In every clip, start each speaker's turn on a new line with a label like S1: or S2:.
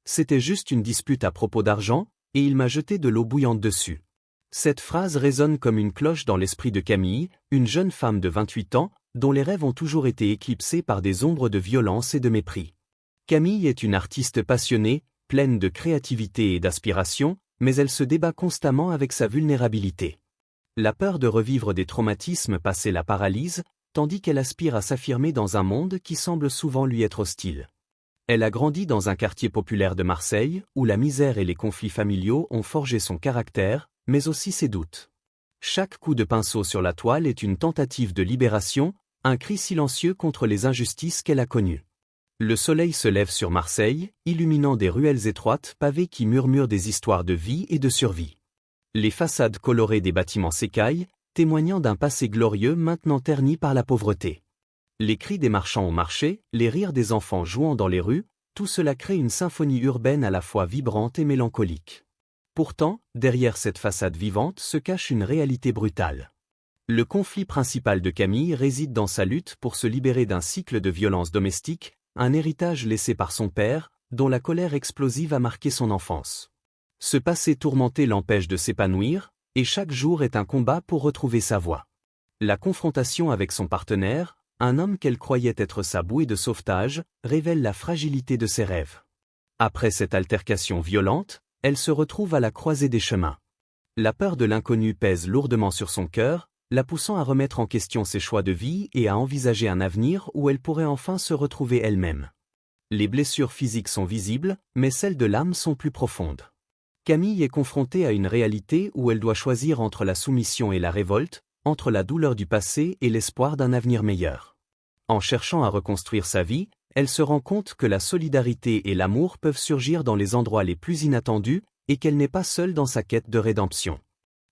S1: C'était juste une dispute à propos d'argent, et il m'a jeté de l'eau bouillante dessus. Cette phrase résonne comme une cloche dans l'esprit de Camille, une jeune femme de 28 ans, dont les rêves ont toujours été éclipsés par des ombres de violence et de mépris. Camille est une artiste passionnée, pleine de créativité et d'aspiration, mais elle se débat constamment avec sa vulnérabilité. La peur de revivre des traumatismes passés la paralyse, tandis qu'elle aspire à s'affirmer dans un monde qui semble souvent lui être hostile. Elle a grandi dans un quartier populaire de Marseille, où la misère et les conflits familiaux ont forgé son caractère, mais aussi ses doutes. Chaque coup de pinceau sur la toile est une tentative de libération, un cri silencieux contre les injustices qu'elle a connues. Le soleil se lève sur Marseille, illuminant des ruelles étroites pavées qui murmurent des histoires de vie et de survie. Les façades colorées des bâtiments s'écaillent, témoignant d'un passé glorieux maintenant terni par la pauvreté. Les cris des marchands au marché, les rires des enfants jouant dans les rues, tout cela crée une symphonie urbaine à la fois vibrante et mélancolique. Pourtant, derrière cette façade vivante se cache une réalité brutale. Le conflit principal de Camille réside dans sa lutte pour se libérer d'un cycle de violence domestique, un héritage laissé par son père, dont la colère explosive a marqué son enfance. Ce passé tourmenté l'empêche de s'épanouir, et chaque jour est un combat pour retrouver sa voie. La confrontation avec son partenaire, un homme qu'elle croyait être sa bouée de sauvetage, révèle la fragilité de ses rêves. Après cette altercation violente, elle se retrouve à la croisée des chemins. La peur de l'inconnu pèse lourdement sur son cœur, la poussant à remettre en question ses choix de vie et à envisager un avenir où elle pourrait enfin se retrouver elle-même. Les blessures physiques sont visibles, mais celles de l'âme sont plus profondes. Camille est confrontée à une réalité où elle doit choisir entre la soumission et la révolte, entre la douleur du passé et l'espoir d'un avenir meilleur. En cherchant à reconstruire sa vie, elle se rend compte que la solidarité et l'amour peuvent surgir dans les endroits les plus inattendus, et qu'elle n'est pas seule dans sa quête de rédemption.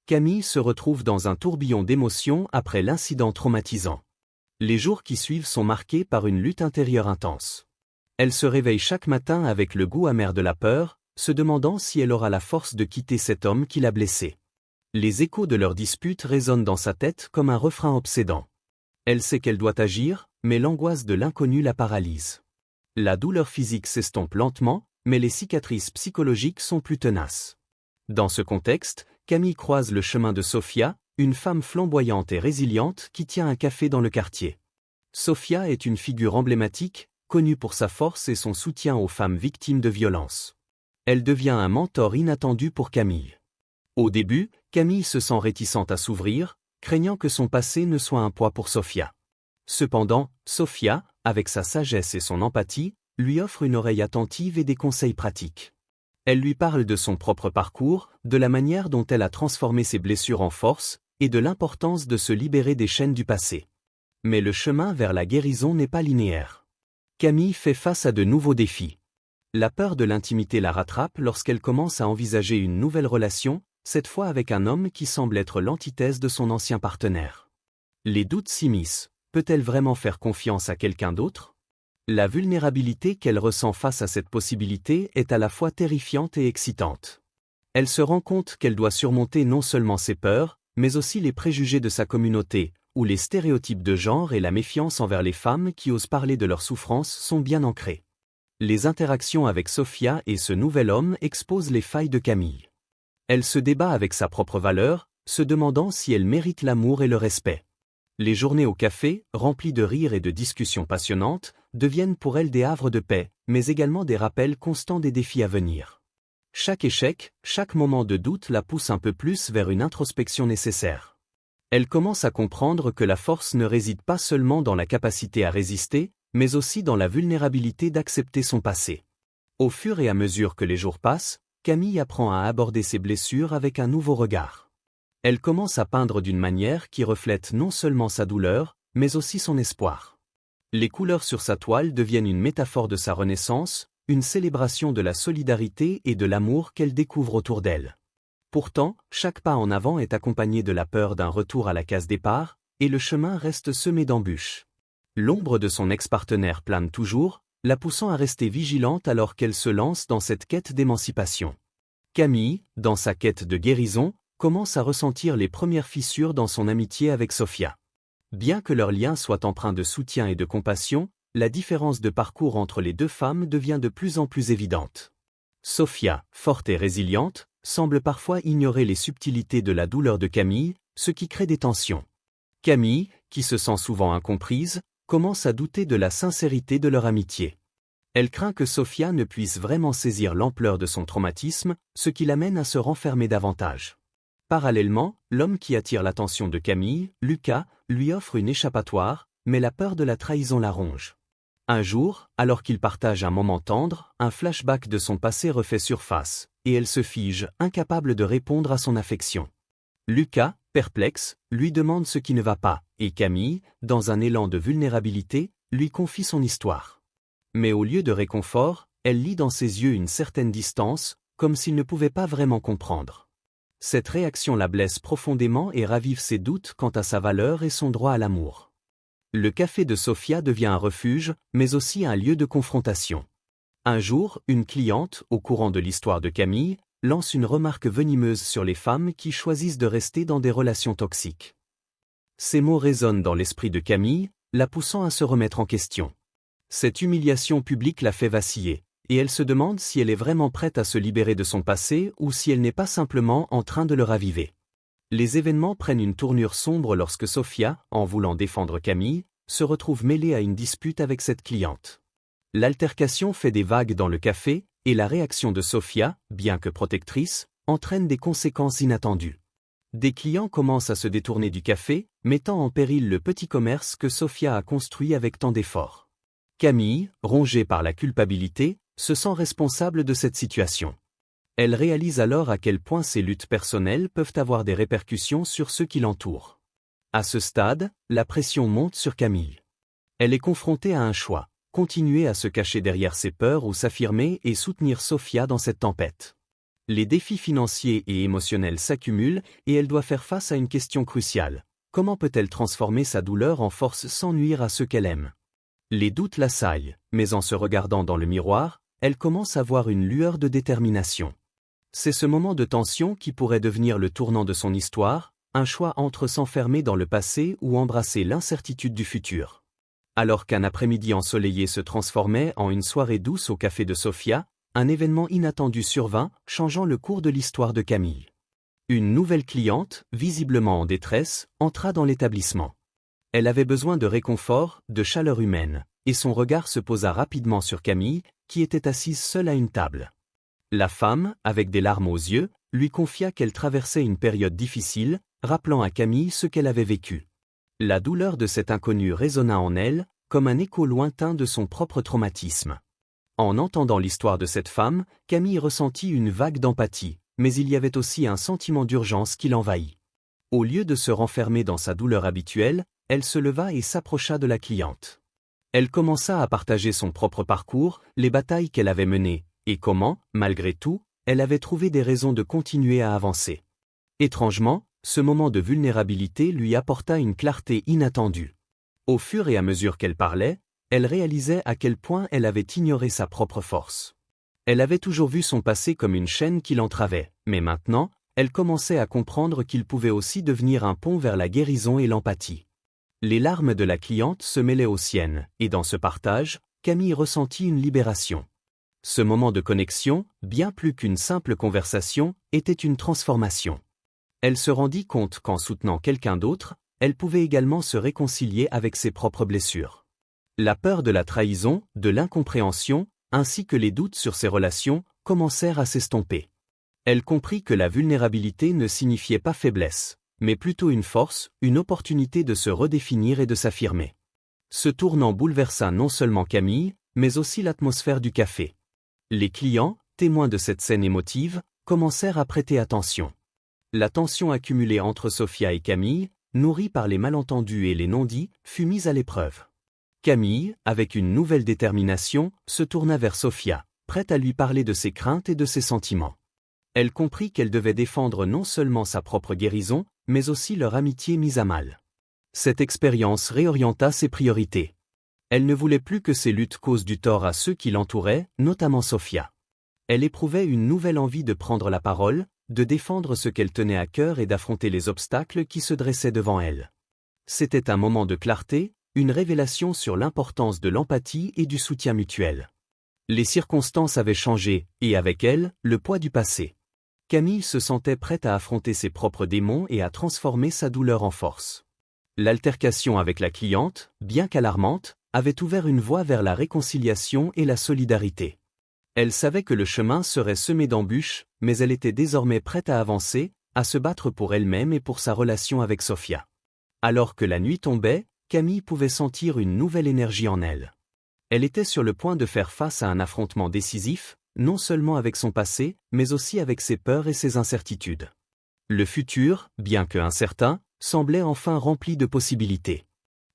S1: Camille se retrouve dans un tourbillon d'émotions après l'incident traumatisant. Les jours qui suivent sont marqués par une lutte intérieure intense. Elle se réveille chaque matin avec le goût amer de la peur, se demandant si elle aura la force de quitter cet homme qui l'a blessée. Les échos de leur dispute résonnent dans sa tête comme un refrain obsédant. Elle sait qu'elle doit agir, mais l'angoisse de l'inconnu la paralyse. La douleur physique s'estompe lentement, mais les cicatrices psychologiques sont plus tenaces. Dans ce contexte, Camille croise le chemin de Sophia, une femme flamboyante et résiliente qui tient un café dans le quartier. Sophia est une figure emblématique, connue pour sa force et son soutien aux femmes victimes de violences. Elle devient un mentor inattendu pour Camille. Au début, Camille se sent réticente à s'ouvrir, craignant que son passé ne soit un poids pour Sophia. Cependant, Sophia, avec sa sagesse et son empathie, lui offre une oreille attentive et des conseils pratiques. Elle lui parle de son propre parcours, de la manière dont elle a transformé ses blessures en force, et de l'importance de se libérer des chaînes du passé. Mais le chemin vers la guérison n'est pas linéaire. Camille fait face à de nouveaux défis. La peur de l'intimité la rattrape lorsqu'elle commence à envisager une nouvelle relation, cette fois avec un homme qui semble être l'antithèse de son ancien partenaire. Les doutes s'immiscent. Peut-elle vraiment faire confiance à quelqu'un d'autre? La vulnérabilité qu'elle ressent face à cette possibilité est à la fois terrifiante et excitante. Elle se rend compte qu'elle doit surmonter non seulement ses peurs, mais aussi les préjugés de sa communauté, où les stéréotypes de genre et la méfiance envers les femmes qui osent parler de leurs souffrances sont bien ancrés. Les interactions avec Sophia et ce nouvel homme exposent les failles de Camille. Elle se débat avec sa propre valeur, se demandant si elle mérite l'amour et le respect. Les journées au café, remplies de rires et de discussions passionnantes, deviennent pour elle des havres de paix, mais également des rappels constants des défis à venir. Chaque échec, chaque moment de doute la pousse un peu plus vers une introspection nécessaire. Elle commence à comprendre que la force ne réside pas seulement dans la capacité à résister, mais aussi dans la vulnérabilité d'accepter son passé. Au fur et à mesure que les jours passent, Camille apprend à aborder ses blessures avec un nouveau regard. Elle commence à peindre d'une manière qui reflète non seulement sa douleur, mais aussi son espoir. Les couleurs sur sa toile deviennent une métaphore de sa renaissance, une célébration de la solidarité et de l'amour qu'elle découvre autour d'elle. Pourtant, chaque pas en avant est accompagné de la peur d'un retour à la case départ, et le chemin reste semé d'embûches. L'ombre de son ex-partenaire plane toujours, la poussant à rester vigilante alors qu'elle se lance dans cette quête d'émancipation. Camille, dans sa quête de guérison, commence à ressentir les premières fissures dans son amitié avec Sophia. Bien que leur lien soit empreint de soutien et de compassion, la différence de parcours entre les deux femmes devient de plus en plus évidente. Sofia, forte et résiliente, semble parfois ignorer les subtilités de la douleur de Camille, ce qui crée des tensions. Camille, qui se sent souvent incomprise, commence à douter de la sincérité de leur amitié. Elle craint que Sofia ne puisse vraiment saisir l'ampleur de son traumatisme, ce qui l'amène à se renfermer davantage. Parallèlement, l'homme qui attire l'attention de Camille, Lucas, lui offre une échappatoire, mais la peur de la trahison la ronge. Un jour, alors qu'ils partagent un moment tendre, un flashback de son passé refait surface, et elle se fige, incapable de répondre à son affection. Lucas, perplexe, lui demande ce qui ne va pas, et Camille, dans un élan de vulnérabilité, lui confie son histoire. Mais au lieu de réconfort, elle lit dans ses yeux une certaine distance, comme s'il ne pouvait pas vraiment comprendre. Cette réaction la blesse profondément et ravive ses doutes quant à sa valeur et son droit à l'amour. Le café de Sofia devient un refuge, mais aussi un lieu de confrontation. Un jour, une cliente, au courant de l'histoire de Camille, lance une remarque venimeuse sur les femmes qui choisissent de rester dans des relations toxiques. Ces mots résonnent dans l'esprit de Camille, la poussant à se remettre en question. Cette humiliation publique la fait vaciller, et elle se demande si elle est vraiment prête à se libérer de son passé ou si elle n'est pas simplement en train de le raviver. Les événements prennent une tournure sombre lorsque Sofia, en voulant défendre Camille, se retrouve mêlée à une dispute avec cette cliente. L'altercation fait des vagues dans le café, et la réaction de Sofia, bien que protectrice, entraîne des conséquences inattendues. Des clients commencent à se détourner du café, mettant en péril le petit commerce que Sofia a construit avec tant d'efforts. Camille, rongée par la culpabilité, se sent responsable de cette situation. Elle réalise alors à quel point ses luttes personnelles peuvent avoir des répercussions sur ceux qui l'entourent. À ce stade, la pression monte sur Camille. Elle est confrontée à un choix, continuer à se cacher derrière ses peurs ou s'affirmer et soutenir Sofia dans cette tempête. Les défis financiers et émotionnels s'accumulent et elle doit faire face à une question cruciale. Comment peut-elle transformer sa douleur en force sans nuire à ceux qu'elle aime ? Les doutes l'assaillent, mais en se regardant dans le miroir, elle commence à voir une lueur de détermination. C'est ce moment de tension qui pourrait devenir le tournant de son histoire, un choix entre s'enfermer dans le passé ou embrasser l'incertitude du futur. Alors qu'un après-midi ensoleillé se transformait en une soirée douce au café de Sofia, un événement inattendu survint, changeant le cours de l'histoire de Camille. Une nouvelle cliente, visiblement en détresse, entra dans l'établissement. Elle avait besoin de réconfort, de chaleur humaine, et son regard se posa rapidement sur Camille, qui était assise seule à une table. La femme, avec des larmes aux yeux, lui confia qu'elle traversait une période difficile, rappelant à Camille ce qu'elle avait vécu. La douleur de cet inconnu résonna en elle, comme un écho lointain de son propre traumatisme. En entendant l'histoire de cette femme, Camille ressentit une vague d'empathie, mais il y avait aussi un sentiment d'urgence qui l'envahit. Au lieu de se renfermer dans sa douleur habituelle, elle se leva et s'approcha de la cliente. Elle commença à partager son propre parcours, les batailles qu'elle avait menées, et comment, malgré tout, elle avait trouvé des raisons de continuer à avancer. Étrangement, ce moment de vulnérabilité lui apporta une clarté inattendue. Au fur et à mesure qu'elle parlait, elle réalisait à quel point elle avait ignoré sa propre force. Elle avait toujours vu son passé comme une chaîne qui l'entravait, mais maintenant, elle commençait à comprendre qu'il pouvait aussi devenir un pont vers la guérison et l'empathie. Les larmes de la cliente se mêlaient aux siennes, et dans ce partage, Camille ressentit une libération. Ce moment de connexion, bien plus qu'une simple conversation, était une transformation. Elle se rendit compte qu'en soutenant quelqu'un d'autre, elle pouvait également se réconcilier avec ses propres blessures. La peur de la trahison, de l'incompréhension, ainsi que les doutes sur ses relations, commencèrent à s'estomper. Elle comprit que la vulnérabilité ne signifiait pas faiblesse, mais plutôt une force, une opportunité de se redéfinir et de s'affirmer. Ce tournant bouleversa non seulement Camille, mais aussi l'atmosphère du café. Les clients, témoins de cette scène émotive, commencèrent à prêter attention. La tension accumulée entre Sofia et Camille, nourrie par les malentendus et les non-dits, fut mise à l'épreuve. Camille, avec une nouvelle détermination, se tourna vers Sofia, prête à lui parler de ses craintes et de ses sentiments. Elle comprit qu'elle devait défendre non seulement sa propre guérison, mais aussi leur amitié mise à mal. Cette expérience réorienta ses priorités. Elle ne voulait plus que ses luttes causent du tort à ceux qui l'entouraient, notamment Sofia. Elle éprouvait une nouvelle envie de prendre la parole, de défendre ce qu'elle tenait à cœur et d'affronter les obstacles qui se dressaient devant elle. C'était un moment de clarté, une révélation sur l'importance de l'empathie et du soutien mutuel. Les circonstances avaient changé, et avec elles, le poids du passé. Camille se sentait prête à affronter ses propres démons et à transformer sa douleur en force. L'altercation avec la cliente, bien qu'alarmante, avait ouvert une voie vers la réconciliation et la solidarité. Elle savait que le chemin serait semé d'embûches, mais elle était désormais prête à avancer, à se battre pour elle-même et pour sa relation avec Sofia. Alors que la nuit tombait, Camille pouvait sentir une nouvelle énergie en elle. Elle était sur le point de faire face à un affrontement décisif, non seulement avec son passé, mais aussi avec ses peurs et ses incertitudes. Le futur, bien que incertain, semblait enfin rempli de possibilités.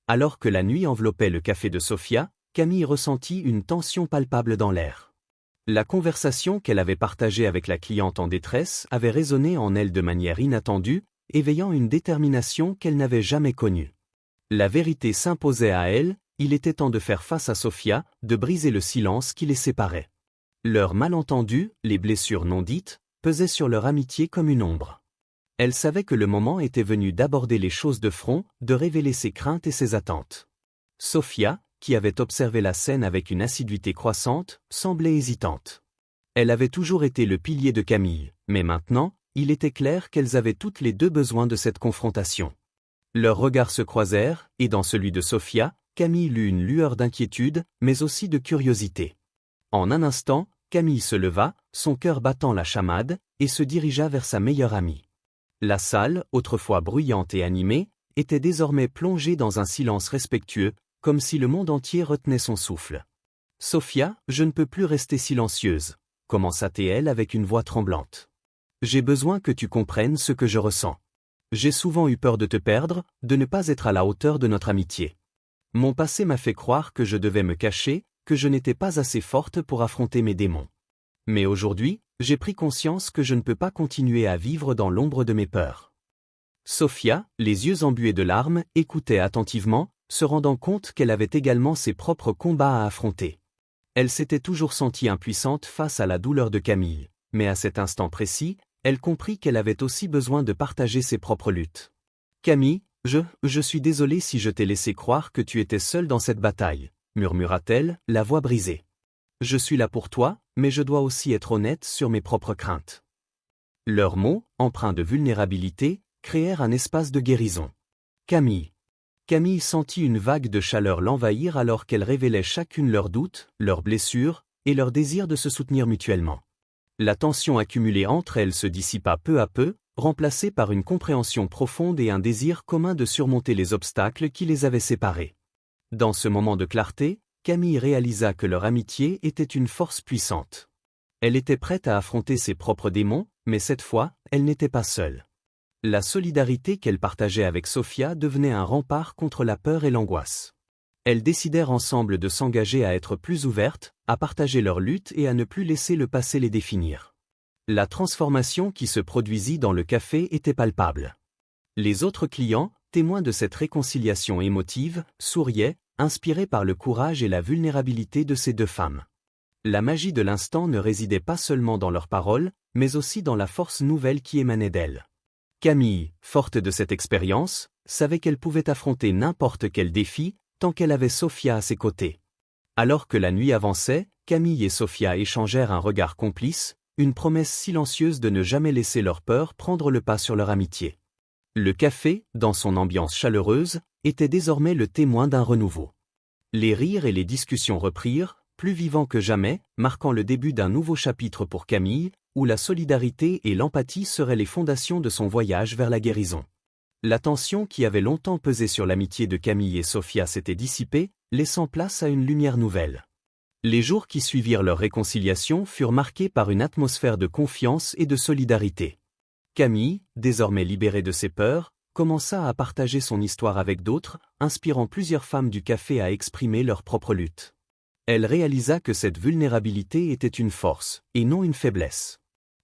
S1: Alors que la nuit enveloppait le café de Sofia, Camille ressentit une tension palpable dans l'air. La conversation qu'elle avait partagée avec la cliente en détresse avait résonné en elle de manière inattendue, éveillant une détermination qu'elle n'avait jamais connue. La vérité s'imposait à elle, il était temps de faire face à Sofia, de briser le silence qui les séparait. Leurs malentendus, les blessures non dites, pesaient sur leur amitié comme une ombre. Elle savait que le moment était venu d'aborder les choses de front, de révéler ses craintes et ses attentes. Sofia, qui avait observé la scène avec une assiduité croissante, semblait hésitante. Elle avait toujours été le pilier de Camille, mais maintenant, il était clair qu'elles avaient toutes les deux besoin de cette confrontation. Leurs regards se croisèrent, et dans celui de Sofia, Camille lut une lueur d'inquiétude, mais aussi de curiosité. En un instant, Camille se leva, son cœur battant la chamade, et se dirigea vers sa meilleure amie. La salle, autrefois bruyante et animée, était désormais plongée dans un silence respectueux, comme si le monde entier retenait son souffle. « Sofia, je ne peux plus rester silencieuse », commença-t-elle avec une voix tremblante. « J'ai besoin que tu comprennes ce que je ressens. J'ai souvent eu peur de te perdre, de ne pas être à la hauteur de notre amitié. Mon passé m'a fait croire que je devais me cacher, que je n'étais pas assez forte pour affronter mes démons. Mais aujourd'hui, j'ai pris conscience que je ne peux pas continuer à vivre dans l'ombre de mes peurs. » Sofia, les yeux embués de larmes, écoutait attentivement, se rendant compte qu'elle avait également ses propres combats à affronter. Elle s'était toujours sentie impuissante face à la douleur de Camille, mais à cet instant précis, elle comprit qu'elle avait aussi besoin de partager ses propres luttes. « Camille, je suis désolée si je t'ai laissé croire que tu étais seule dans cette bataille, » murmura-t-elle, la voix brisée. « Je suis là pour toi, mais je dois aussi être honnête sur mes propres craintes. » Leurs mots, empreints de vulnérabilité, créèrent un espace de guérison. Camille sentit une vague de chaleur l'envahir alors qu'elles révélaient chacune leurs doutes, leurs blessures, et leur désir de se soutenir mutuellement. La tension accumulée entre elles se dissipa peu à peu, remplacée par une compréhension profonde et un désir commun de surmonter les obstacles qui les avaient séparées. Dans ce moment de clarté, Camille réalisa que leur amitié était une force puissante. Elle était prête à affronter ses propres démons, mais cette fois, elle n'était pas seule. La solidarité qu'elle partageait avec Sofia devenait un rempart contre la peur et l'angoisse. Elles décidèrent ensemble de s'engager à être plus ouvertes, à partager leurs luttes et à ne plus laisser le passé les définir. La transformation qui se produisit dans le café était palpable. Les autres clients, témoins de cette réconciliation émotive, souriaient, inspirés par le courage et la vulnérabilité de ces deux femmes. La magie de l'instant ne résidait pas seulement dans leurs paroles, mais aussi dans la force nouvelle qui émanait d'elles. Camille, forte de cette expérience, savait qu'elle pouvait affronter n'importe quel défi, tant qu'elle avait Sofia à ses côtés. Alors que la nuit avançait, Camille et Sofia échangèrent un regard complice, une promesse silencieuse de ne jamais laisser leur peur prendre le pas sur leur amitié. Le café, dans son ambiance chaleureuse, était désormais le témoin d'un renouveau. Les rires et les discussions reprirent, plus vivants que jamais, marquant le début d'un nouveau chapitre pour Camille, où la solidarité et l'empathie seraient les fondations de son voyage vers la guérison. La tension qui avait longtemps pesé sur l'amitié de Camille et Sofia s'était dissipée, laissant place à une lumière nouvelle. Les jours qui suivirent leur réconciliation furent marqués par une atmosphère de confiance et de solidarité. Camille, désormais libérée de ses peurs, commença à partager son histoire avec d'autres, inspirant plusieurs femmes du café à exprimer leur propre lutte. Elle réalisa que cette vulnérabilité était une force, et non une faiblesse.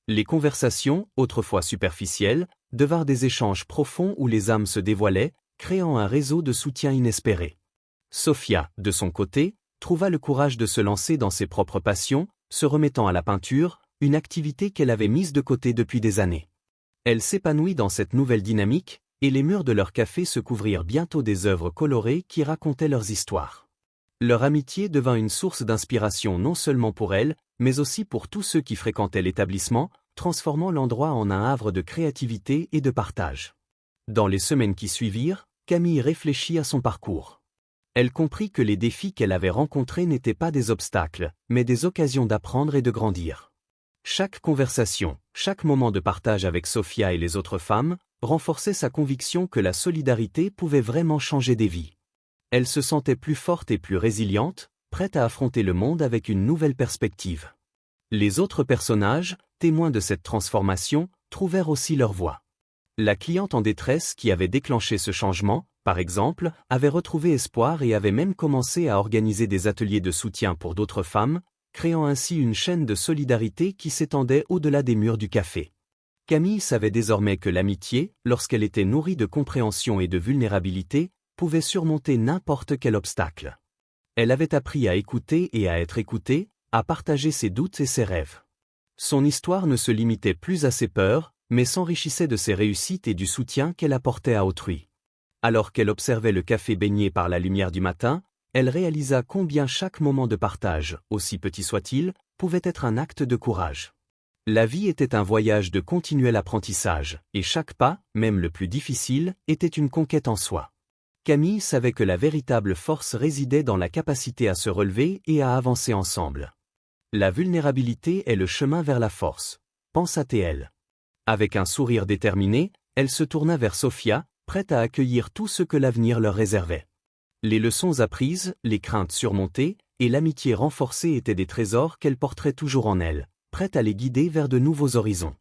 S1: Les conversations, autrefois superficielles, devinrent des échanges profonds où les âmes se dévoilaient, créant un réseau de soutien inespéré. Sofia, de son côté, trouva le courage de se lancer dans ses propres passions, se remettant à la peinture, une activité qu'elle avait mise de côté depuis des années. Elle s'épanouit dans cette nouvelle dynamique, et les murs de leur café se couvrirent bientôt des œuvres colorées qui racontaient leurs histoires. Leur amitié devint une source d'inspiration non seulement pour elle, mais aussi pour tous ceux qui fréquentaient l'établissement, transformant l'endroit en un havre de créativité et de partage. Dans les semaines qui suivirent, Camille réfléchit à son parcours. Elle comprit que les défis qu'elle avait rencontrés n'étaient pas des obstacles, mais des occasions d'apprendre et de grandir. Chaque conversation, chaque moment de partage avec Sophia et les autres femmes, renforçait sa conviction que la solidarité pouvait vraiment changer des vies. Elle se sentait plus forte et plus résiliente, prête à affronter le monde avec une nouvelle perspective. Les autres personnages, témoins de cette transformation, trouvèrent aussi leur voie. La cliente en détresse qui avait déclenché ce changement, par exemple, avait retrouvé espoir et avait même commencé à organiser des ateliers de soutien pour d'autres femmes, créant ainsi une chaîne de solidarité qui s'étendait au-delà des murs du café. Camille savait désormais que l'amitié, lorsqu'elle était nourrie de compréhension et de vulnérabilité, pouvait surmonter n'importe quel obstacle. Elle avait appris à écouter et à être écoutée, à partager ses doutes et ses rêves. Son histoire ne se limitait plus à ses peurs, mais s'enrichissait de ses réussites et du soutien qu'elle apportait à autrui. Alors qu'elle observait le café baigné par la lumière du matin, elle réalisa combien chaque moment de partage, aussi petit soit-il, pouvait être un acte de courage. La vie était un voyage de continuel apprentissage, et chaque pas, même le plus difficile, était une conquête en soi. Camille savait que la véritable force résidait dans la capacité à se relever et à avancer ensemble. La vulnérabilité est le chemin vers la force, pensa-t-elle. Avec un sourire déterminé, elle se tourna vers Sophia, prête à accueillir tout ce que l'avenir leur réservait. Les leçons apprises, les craintes surmontées, et l'amitié renforcée étaient des trésors qu'elle porterait toujours en elle, prête à les guider vers de nouveaux horizons.